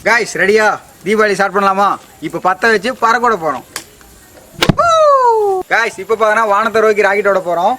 Guys ரெடியா Deepavali start பண்ணலாமா இப்போ பத்த வச்சு பறக்கோட போறோம் गाइस இப்போ பாத்தனா வானத்தை நோக்கி ராக்கெட்டோட போறோம்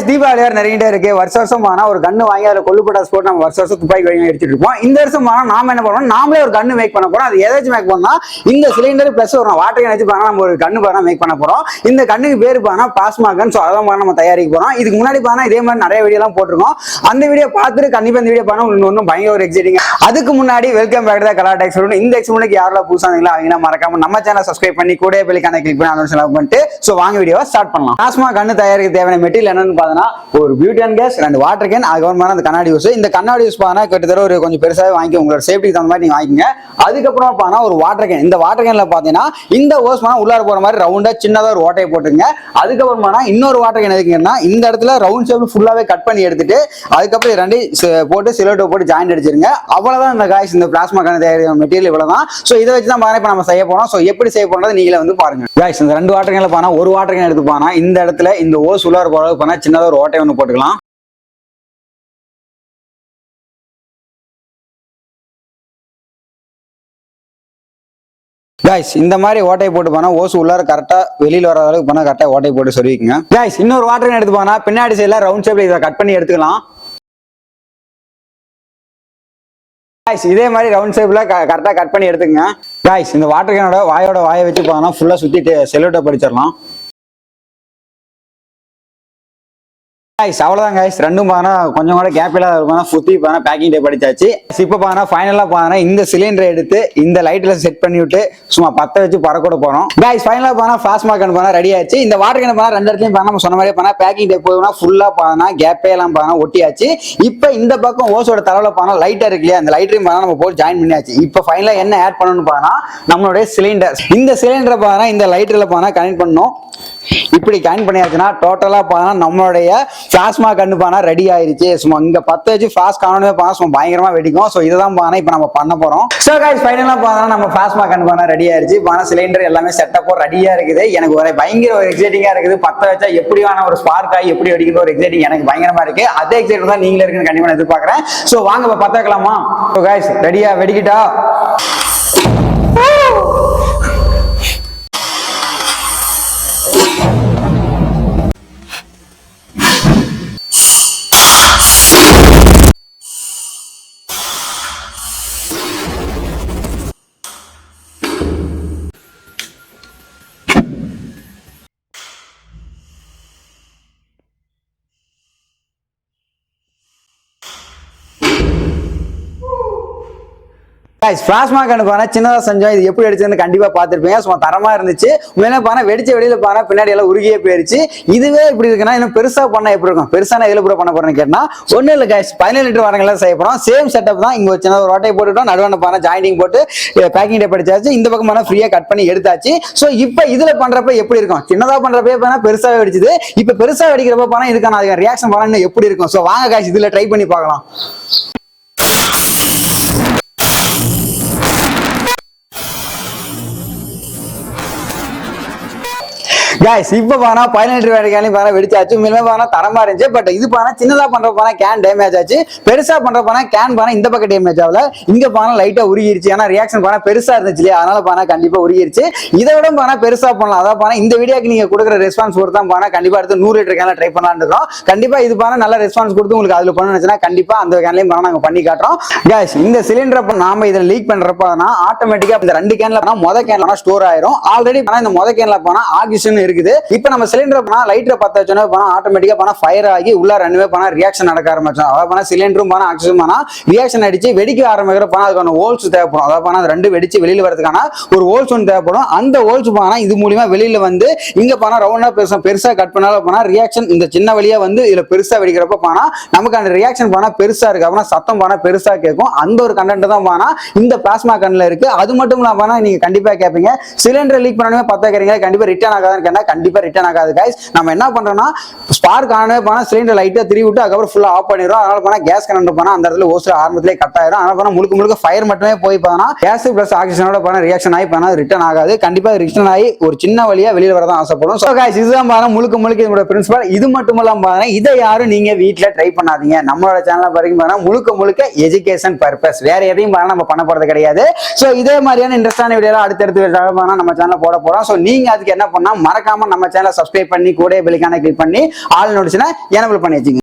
தீபாவளி நிறைய இருக்கு வருஷம் ஆனா ஒரு கண்ணு வாங்கி அதுல கொள்ளுப்பட்டாசு போட்டு நம்ம வருஷம் துப்பாக்கி வாங்கி எடுத்துட்டு இருப்போம். இந்த வருஷம் ஆனா நாம என்ன பண்ணுவோம், நாமளே ஒரு கண்ணு மேக் பண்ண போறோம். அது எதாச்சும் மேக் பண்ணா இந்த சிலிண்டர் பிளஸ் ஒரு வாட்டர் கேன் வச்சு நம்ம ஒரு கண்ணு பாருங்க மேக் பண்ண போறோம். இந்த கண்ணுக்கு பேரு பாருங்க பிளாஸ்மா கன். சோ அதான் நம்ம தயாரிக்க போறோம். இதுக்கு முன்னாடி பாருங்க இதே மாதிரி நிறைய வீடியோ எல்லாம் போட்டிருக்கோம். அந்த வீடியோ பார்த்துட்டு கண்டிப்பா இந்த வீடியோ பாருங்க இன்னும் பயங்கர ஒரு எக்ஸைட்டிங். அதுக்கு முன்னாடி வெல்கம் பேக் டு கலாட்டா எக்ஸ்போர்ட். இந்த எக்ஸ்போர்ட்டுக்கு யாரெல்லாம் புதுசா இருந்தீங்களோ அவங்க மறக்காம நம்ம சேனல் சப்ஸ்கிரைப் பண்ணி கூட பெல் ஐகானை கிளிக் பண்ணி அனௌன்ஸ் பண்ணிட்டு சோ வாங்க வீடியோவை ஸ்டார்ட் பண்ணலாம். பிளாஸ்மா கண்ணு தயாரிக்க தேவையான மெட்டீரியல் என்னன்னு பார்த்தா ஒரு பியூட்டான் கேஸ், 2 வாட்டர் கேன், அதுக்கப்புறமா அந்த கண்ணாடி யூஸ். இந்த கண்ணாடி யூஸ் பண்ணா கிட்டத்தட்ட ஒரு கொஞ்சம் பெருசாக வாங்கி உங்களோட சேஃப்டிக்கு தகுந்த மாதிரி நீங்க வாங்கிங்க. அதுக்கப்புறம் பார்த்தா ஒரு வாட்டர் கேன். இந்த வாட்டர் கேன்ல பாத்தீங்கன்னா இந்த ஓஸ் உள்ளார போற மாதிரி ரவுண்டா சின்னதா ஒரு ஓட்டையை போட்டுங்க. அதுக்கப்புறமா இன்னொரு வாட்டர் கேன் எதுக்குன்னா இந்த இடத்துல ரவுண்ட் ஷேப் ஃபுல்லாவே கட் பண்ணி எடுத்துட்டு அதுக்கப்புறம் 2 போட்டு சிலோட்டோ போட்டு ஜாயின் அடிச்சிருங்க. அவ்வளவுதான் இந்த காய்ஸ். இந்த பிளாஸ்மா கண்ணு தயாரிக்கிற மெட்டீரியல் இவ்வளவுதான். சோ இதை வச்சு தான் பாருங்க இப்ப நம்ம செய்ய போறோம். சோ எப்படி செய்ய போறது நீங்களே வந்து பாருங்க காய்ஸ். இந்த 2 வாட்டர் கேன்ல பாருங்க ஒரு வாட்டர் கேன் எடுத்து பாருங்க இந்த இடத்துல இந்த ஓஸ் உள்ளார போற அளவுக்கு பாருங்க சின்னதா ஒரு ஓட்டை ஒன்று போட்டுக்கலாம். गाइस இந்த மாதிரி ஓட்டை போட்டு போனா ஓஸ் உள்ளார கரெக்ட்டா வெளியில வர அளவுக்கு போனா கரெக்ட்டா ஓட்டை போட்டு சொருவிக்குங்க. गाइस இன்னொரு வாட்டர் கேன் எடுத்து போனா பின்னாடி சைடுல ரவுண்ட் ஷேப்ல இத கட் பண்ணி எடுத்துக்கலாம். गाइस இதே மாதிரி ரவுண்ட் ஷேப்ல கரெக்ட்டா கட் பண்ணி எடுத்துக்கங்க. गाइस இந்த வாட்டர் கேனோட வாயை வச்சு போனா ஃபுல்லா சுத்திட்டு செல்லோட்ட படிச்சிரலாம். गाइस அவ்வளவுதான் गाइस. ரெண்டும் பானா கொஞ்சம் கூட கேப் இல்லாத இருக்கும். சுத்தி பானா பேக்கிங் டேப் அடிச்சாச்சு. இப்போ பானா ஃபைனலா பானா இந்த சிலிண்டரை எடுத்து இந்த லைட்ல செட் பண்ணி விட்டு சும்மா பத்த வச்சு பறக்கோட போறோம். गाइस ஃபைனலா பானா பிளாஸ்மா கன் பானா ரெடி ஆச்சு. இந்த வாட்டர் கேன் பானா 2 இடத்துலயும் பானா நம்ம சொன்ன மாதிரி பானா பேக்கிங் டேப் போடுனா ஃபுல்லா பானா கேப்பே எல்லாம் பானா ஒட்டியாச்சு. இப்போ இந்த பக்கம் ஓஸோட தரவுல பானா லைட்டா இருக்கு இல்லையா, அந்த லைட்டையும் பானா நம்ம போட்டு ஜாயின் பண்ணியாச்சு. இப்போ ஃபைனலா என்ன ஆட் பண்ணணும்னு பானா நம்மளுடைய சிலிண்டர். இந்த சிலிண்டரை பானா இந்த லைட்ல பானா கனெக்ட் பண்ணணும். இப்படி கனெக்ட் பண்ணியாச்சுன்னா டோட்டலா பானா நம்மளுடைய பிளாஸ்மா கண்ணு பானா ரெடி ஆயிருச்சு. சும்மா இங்க பத்த வச்சு ஃபாஸ்ட் காணவே பானா சும்மா பயங்கரமா வெடிக்கும். சோ இதுதான் பானா இப்ப நம்ம பண்ண போறோம். சோ गाइस ஃபைனலா பானா நம்ம பிளாஸ்மா கண்ணு பானா ரெடி ஆயிருச்சு. பானா சிலிண்டர் எல்லாமே செட்டப் ரெடியா இருக்குது. எனக்கு ஒரு பயங்கர ஒரு எக்ஸைட்டிங்கா இருக்குது. பத்த வச்சா எப்படியான ஒரு ஸ்பார்க் ஆகி எப்படி வெடிக்கிற ஒரு எக்ஸைட்டிங் எனக்கு பயங்கரமா இருக்கு. அதே எக்ஸைட்டிங் தான் நீங்களே இருக்குன்னு கண்டிப்பா நான் எதிர்பார்க்கறேன். சோ வாங்க பத்த வைக்கலாமா? சோ गाइस ரெடியா வெடிக்கிட்டா? गाइस பிளாஸ்மா கன் பானா சின்னதா செஞ்சோம். இது எப்படி அடிச்சதுன்னு கண்டிப்பா பாத்துருப்பீங்க. சும்மா தரமா இருந்துச்சு. உண்மையிலே பானா வெடிச்ச வெளியில பானா பின்னாடி எல்லாம் உருகியே போயிருச்சு. இதுவே இப்படி இருக்குன்னா இன்னும் பெருசா பண்ணா எப்படி இருக்கும்? பெருசான எதுல ப்ரோ பண்ண போறேன்னு கேட்டா ஒண்ணு இல்ல गाइस 17 லிட்டர் வாரங்கள செய்ய போறோம். சேம் செட்டப் தான். இங்க ஒரு சின்ன ஒரு ஓட்டை போட்டுட்டோம். நடுவான பானா ஜாயினிங் போட்டு பேக்கிங் டேப் அடிச்சாச்சு. இந்த பக்கம் பானா ஃப்ரீயா கட் பண்ணி எடுத்தாச்சு. சோ இப்போ இதுல பண்றப்ப எப்படி இருக்கும்? சின்னதா பண்றப்ப பானா பெருசாவே வெடிச்சது. இப்போ பெருசா வெடிக்கிறப்ப பானா இதுக்கான ரியாக்ஷன் பானா எப்படி இருக்கும்? சோ வாங்க गाइस இதுல ட்ரை பண்ணி பார்க்கலாம். गाइस இப்போ பானா 17 லிட்டர் வாட்டர் பானா வெடிச்சாச்சு. உண்மையிலே பானா தரமா இருந்துச்சு. பட் இது பானா சின்னதா பண்ற பானா கேன் டேமேஜ் ஆச்சு. பெருசா பண்ற பானா கேன் பானா இந்த பக்கம் டேமேஜ் ஆகல. இங்க பானா லைட்டா உருகிருச்சு. ஏன்னா ரியாக்ஷன் பானா பெருசா இருந்துச்சு. அதனால பானா கண்டிப்பா உருகிருச்சு. இதை விட பானா பெருசா பண்ணலாம். அதான் பானா இந்த வீடியோக்கு நீங்க கொடுக்குற ரெஸ்பான்ஸ் பொறுத்து தான் பானா கண்டிப்பா அடுத்து 100 லிட்டர் கேன்ல ட்ரை பண்ணலாம்னு இருக்கோம். கண்டிப்பா இது பானா நல்ல ரெஸ்பான்ஸ் கொடுத்து உங்களுக்கு அதுல பண்ணணும்னா கண்டிப்பா அந்த கேன்லயும் பானா நாங்க பண்ணி காட்டுறோம். गाइस இந்த சிலிண்டர் நாம இத லீக் பண்றப்பனா ஆட்டோமேட்டிக்கா இந்த 2 கேன்ல பானா முத கேன்ல ஸ்டோர் ஆயிரும். ஆல்ரெடி பானா இந்த முத கேன்ல பானா ஆக்சிஜன் இருக்குது. இப்போ நம்ம சிலிண்டர் பானா லைட்ல பத்த வச்சோனே பானா ஆட்டோமேட்டிக்கா பானா ஃபயர் ஆகி உள்ள ரெண்டுமே பானா ரியாக்ஷன் நடக்க ஆரம்பிச்சோம். அதாவது பானா சிலிண்டரும் பானா ஆக்சிஜன் பானா ரியாக்ஷன் அடிச்சு வெடிக்க ஆரம்பிக்கிற பானா அதுக்கான ஹோல்ஸ் தேவைப்படும். அதாவது பானா அது 2 வெடிச்சு வெளியில வரதுக்கான ஒரு ஹோல்ஸ் ஒன்று தேவைப்படும். அந்த ஹோல்ஸ் பானா இது மூலமா வெளியில வந்து இங்க பானா ரவுண்டா பெருசா கட் பண்ணால பானா ரியாக்ஷன் இந்த சின்ன வழியா வந்து இதுல பெருசா வெடிக்கிறப்ப பானா நமக்கு அந்த ரியாக்ஷன் பானா பெருசா இருக்கு. அப்படின்னா சத்தம் பானா பெருசா கேட்கும். அந்த ஒரு கண்டென்ட் தான் பானா இந்த பிளாஸ்மா கன்ல இருக்கு. அது மட்டும் இல்லாம பானா நீங்க கண்டிப்பா கேட்பீங்க சிலிண்டர் லீக் பண்ணணுமே பத்த வைக்கிறீங்க கண்டிப்பா ரிட்டர்ன் ஆகாதுன்னு பண்ணீங்கன்னா கண்டிப்பா ரிட்டர்ன் ஆகாது கைஸ். நம்ம என்ன பண்றோம்னா ஸ்பார்க் ஆனே போனா சிலிண்டர் லைட்டா திரி விட்டு அதுக்கப்புறம் ஃபுல்லா ஆஃப் பண்ணிடுறோம். அதனால போனா கேஸ் கனெக்ட் பண்ணா அந்த இடத்துல ஓசு ஆரம்பத்திலே கட் ஆயிரும். அதனால போனா முழுக்க ஃபயர் மட்டுமே போய் போனா கேஸ் பிளஸ் ஆக்சிஜனோட போனா ரியாக்ஷன் ஆகி போனா ரிட்டர்ன் ஆகாது. கண்டிப்பா ரிட்டர்ன் ஆகி ஒரு சின்ன வழியா வெளியில வரதான் ஆசைப்படும். சோ கைஸ் இதுதான் பாருங்க முழுக்க இதோட பிரின்சிபல். இது மட்டும் இல்லாம பாருங்க இதை யாரும் நீங்க வீட்டுல ட்ரை பண்ணாதீங்க. நம்மளோட சேனல் பாருங்க முழுக்க எஜுகேஷன் பர்பஸ், வேற எதையும் பாருங்க நம்ம பண்ண போறது கிடையாது. சோ இதே மாதிரியான இன்ட்ரெஸ்டான வீடியோ அடுத்தடுத்து நம்ம சேனல் போட போறோம். சோ நீங்க அதுக்கு என்ன பண்ணா மறக்காம நம்ம சேனலை சப்ஸ்கிரைப் பண்ணி கூட பெல் ஐகானை கிளிக் பண்ணி ஆல் நோட்டிஃபிகேஷனை எனேபிள் பண்ணி வச்சுங்க.